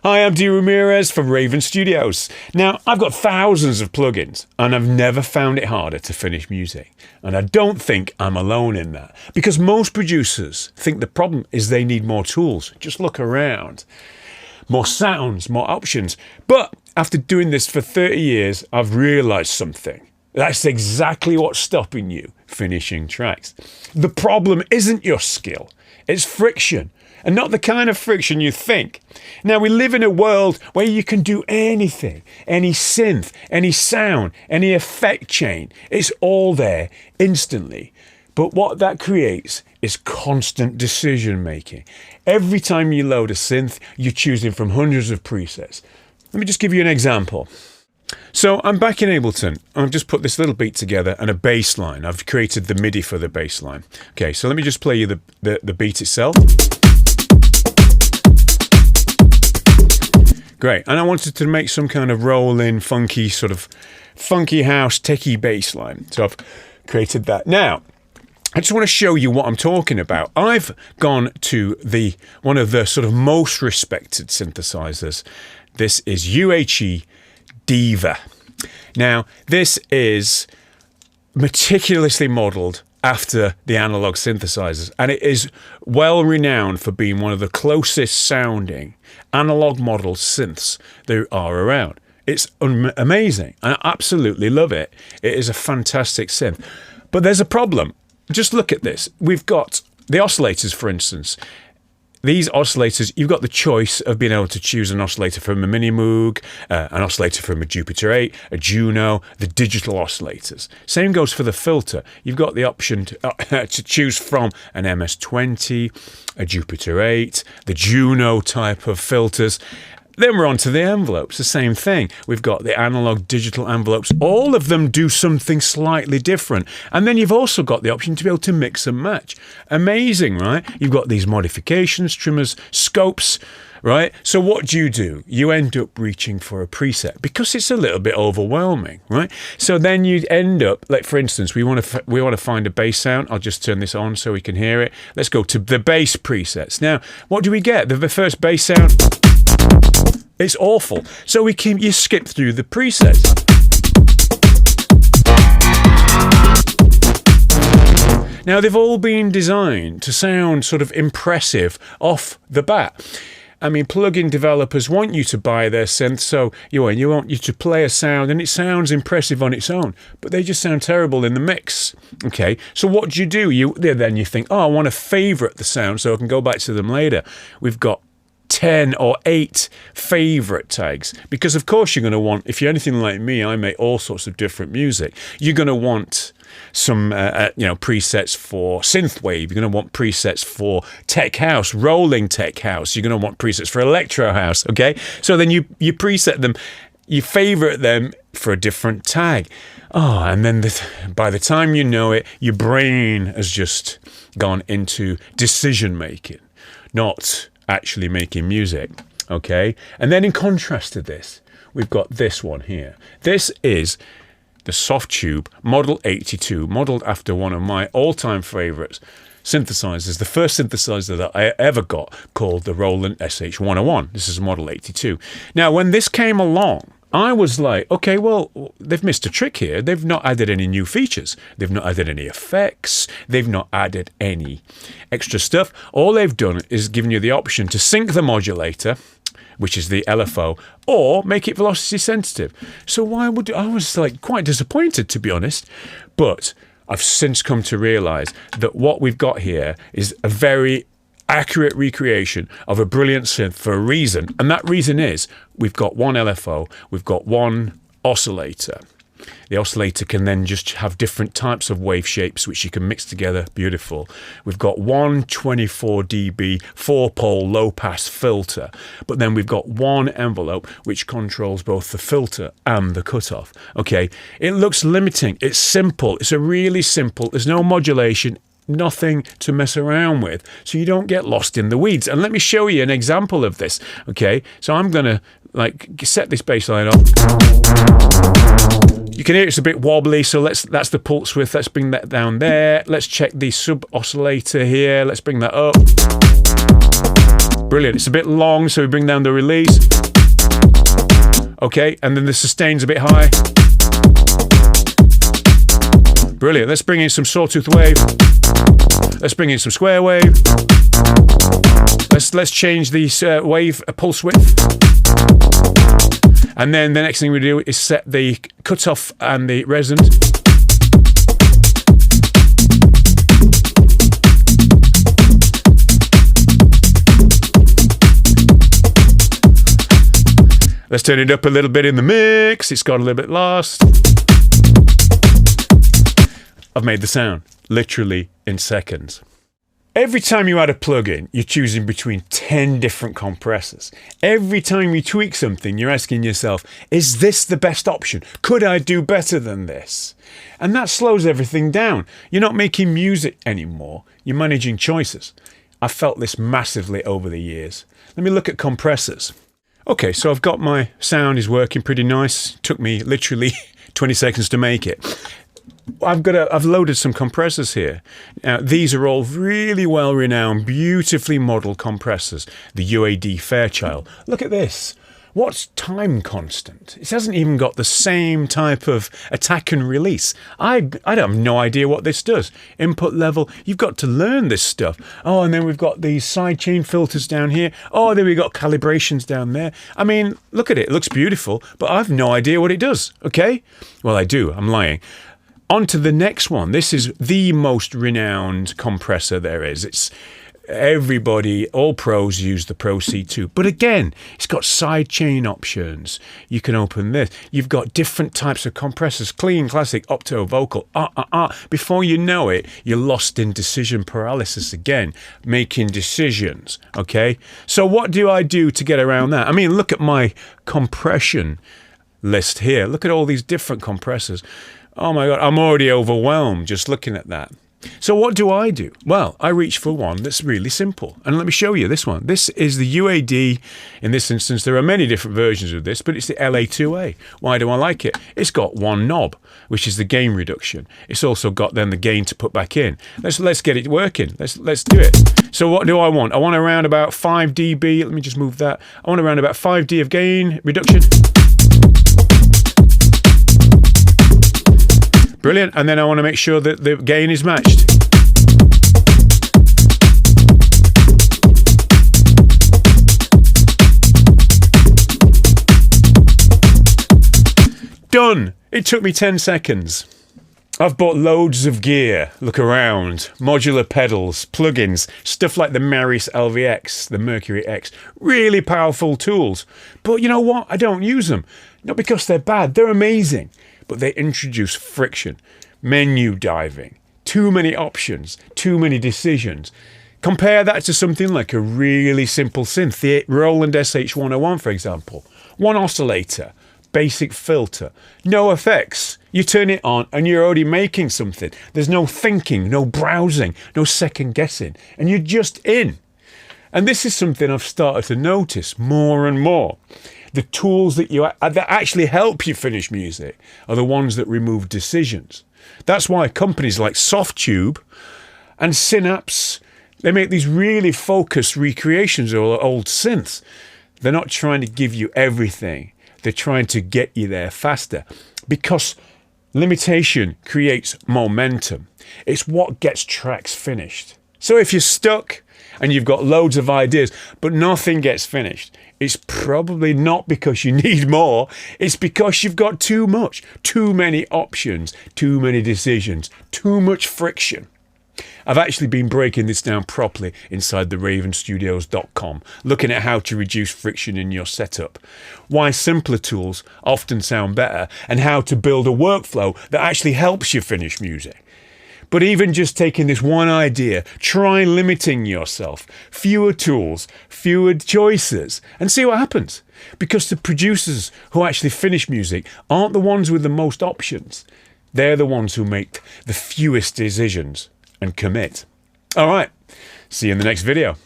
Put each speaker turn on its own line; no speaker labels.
Hi, I'm Dee Ramirez from Raven Studios. Now, I've got thousands of plugins, and I've never found it harder to finish music. And I don't think I'm alone in that, because most producers think the problem is they need more tools. Just look around. More sounds, more options. But after doing this for 30 years, I've realized something. That's exactly what's stopping you finishing tracks. The problem isn't your skill, it's friction. And not the kind of friction you think. Now, we live in a world where you can do anything, any synth, any sound, any effect chain. It's all there instantly. But what that creates is constant decision making. Every time you load a synth, you're choosing from hundreds of presets. Let me just give you an example. So I'm back in Ableton. I've just put this little beat together and a bass line. I've created the MIDI for the bass line. Okay, so let me just play you the beat itself. Great, and I wanted to make some kind of rolling, funky, sort of funky house, techie bass line. So I've created that. Now, I just want to show you what I'm talking about. I've gone to one of the sort of most respected synthesizers. This is UHE Diva. Now, this is meticulously modeled after the analog synthesizers, and it is well renowned for being one of the closest sounding analog model synths there are around. It's amazing. I absolutely love it. It is a fantastic synth. But there's a problem. Just look at this. We've got the oscillators, for instance. These oscillators, you've got the choice of being able to choose an oscillator from a Mini Moog, an oscillator from a Jupiter 8, a Juno, the digital oscillators. Same goes for the filter. You've got the option to choose from an MS-20, a Jupiter 8, the Juno type of filters. Then we're on to the envelopes, the same thing. We've got the analog digital envelopes. All of them do something slightly different. And then you've also got the option to be able to mix and match. Amazing, right? You've got these modifications, trimmers, scopes, right? So what do? You end up reaching for a preset because it's a little bit overwhelming, right? So then you end up, like for instance, we want to find a bass sound. I'll just turn this on so we can hear it. Let's go to the bass presets. Now, what do we get? The first bass sound. It's awful. So you skip through the presets. Now, they've all been designed to sound sort of impressive off the bat. I mean, plugin developers want you to buy their synth, so you want you to play a sound and it sounds impressive on its own, but they just sound terrible in the mix. Okay, so what do? Then you think, oh, I want to favorite the sound so I can go back to them later. We've got 10 or 8 favorite tags, because of course you're going to want, if you're anything like me, I make all sorts of different music. You're going to want some presets for synthwave. You're going to want presets for tech house, rolling tech house. You're going to want presets for electro house. Okay, so then you preset them, you favorite them for a different tag. And then by the time you know it, your brain has just gone into decision making, not actually making music. Okay, and then in contrast to this, we've got this one here. This is the Soft Tube Model 82, modeled after one of my all-time favorites synthesizers, the first synthesizer that I ever got, called the Roland SH101. This is Model 82. Now, when this came along, I was like, okay, well, they've missed a trick here. They've not added any new features. They've not added any effects. They've not added any extra stuff. All they've done is given you the option to sync the modulator, which is the LFO, or make it velocity sensitive. So I was like quite disappointed, to be honest. But I've since come to realize that what we've got here is a very accurate recreation of a brilliant synth for a reason, and that reason is we've got one LFO, we've got one oscillator. The oscillator can then just have different types of wave shapes which you can mix together. Beautiful. We've got one 24 dB 4-pole low-pass filter, but then we've got one envelope which controls both the filter and the cutoff. Okay, it looks limiting. It's simple. It's a really simple. There's no modulation. Nothing to mess around with, so you don't get lost in the weeds. And let me show you an example of this. Okay, so I'm gonna set this bass line up. You can hear it's a bit wobbly, so that's the pulse width. Let's bring that down there. Let's check the sub oscillator here. Let's bring that up. Brilliant. It's a bit long, so we bring down the release. Okay, and then the sustain's a bit high. Brilliant. Let's bring in some sawtooth wave. Let's bring in some square wave. Let's change the wave pulse width. And then the next thing we do is set the cutoff and the resonance. Let's turn it up a little bit in the mix. It's got a little bit lost. I've made the sound, literally in seconds. Every time you add a plugin, you're choosing between 10 different compressors. Every time you tweak something, you're asking yourself, is this the best option? Could I do better than this? And that slows everything down. You're not making music anymore. You're managing choices. I've felt this massively over the years. Let me look at compressors. Okay, so I've got my sound is working pretty nice. Took me literally 20 seconds to make it. I've loaded some compressors here. Now, these are all really well-renowned, beautifully modelled compressors. The UAD Fairchild. Look at this. What's time constant? It hasn't even got the same type of attack and release. I have no idea what this does. Input level, you've got to learn this stuff. Oh, and then we've got these sidechain filters down here. Oh, then we've got calibrations down there. I mean, look at it. It looks beautiful, but I've no idea what it does, okay? Well, I do. I'm lying. On to the next one. This is the most renowned compressor there is. It's everybody, all pros use the Pro C2. But again, it's got sidechain options. You can open this. You've got different types of compressors. Clean, classic, opto, vocal. Before you know it, you're lost in decision paralysis again. Making decisions, okay? So what do I do to get around that? I mean, look at my compression list here. Look at all these different compressors. Oh my God, I'm already overwhelmed just looking at that. So what do? Well, I reach for one that's really simple. And let me show you this one. This is the UAD. In this instance, there are many different versions of this, but it's the LA2A. Why do I like it? It's got one knob, which is the gain reduction. It's also got then the gain to put back in. Let's get it working. Let's do it. So what do I want? I want around about 5 dB. Let me just move that. I want around about 5 dB of gain reduction. Brilliant. And then I want to make sure that the gain is matched. Done. It took me 10 seconds. I've bought loads of gear. Look around. Modular pedals, plugins, stuff like the Maris LVX, the Mercury X. Really powerful tools. But you know what? I don't use them. Not because they're bad. They're amazing. But they introduce friction, menu diving, too many options, too many decisions. Compare that to something like a really simple synth, the Roland SH101, for example. One oscillator, basic filter, no effects. You turn it on and you're already making something. There's no thinking, no browsing, no second guessing, and you're just in. And this is something I've started to notice more and more. The tools that actually help you finish music are the ones that remove decisions. That's why companies like Softube and Synapse, they make these really focused recreations of old synths. They're not trying to give you everything. They're trying to get you there faster because limitation creates momentum. It's what gets tracks finished. So if you're stuck and you've got loads of ideas, but nothing gets finished, it's probably not because you need more. It's because you've got too much, too many options, too many decisions, too much friction. I've actually been breaking this down properly inside the ravenstudios.com, looking at how to reduce friction in your setup, why simpler tools often sound better, and how to build a workflow that actually helps you finish music. But even just taking this one idea, try limiting yourself. Fewer tools, fewer choices, and see what happens. Because the producers who actually finish music aren't the ones with the most options. They're the ones who make the fewest decisions and commit. All right, see you in the next video.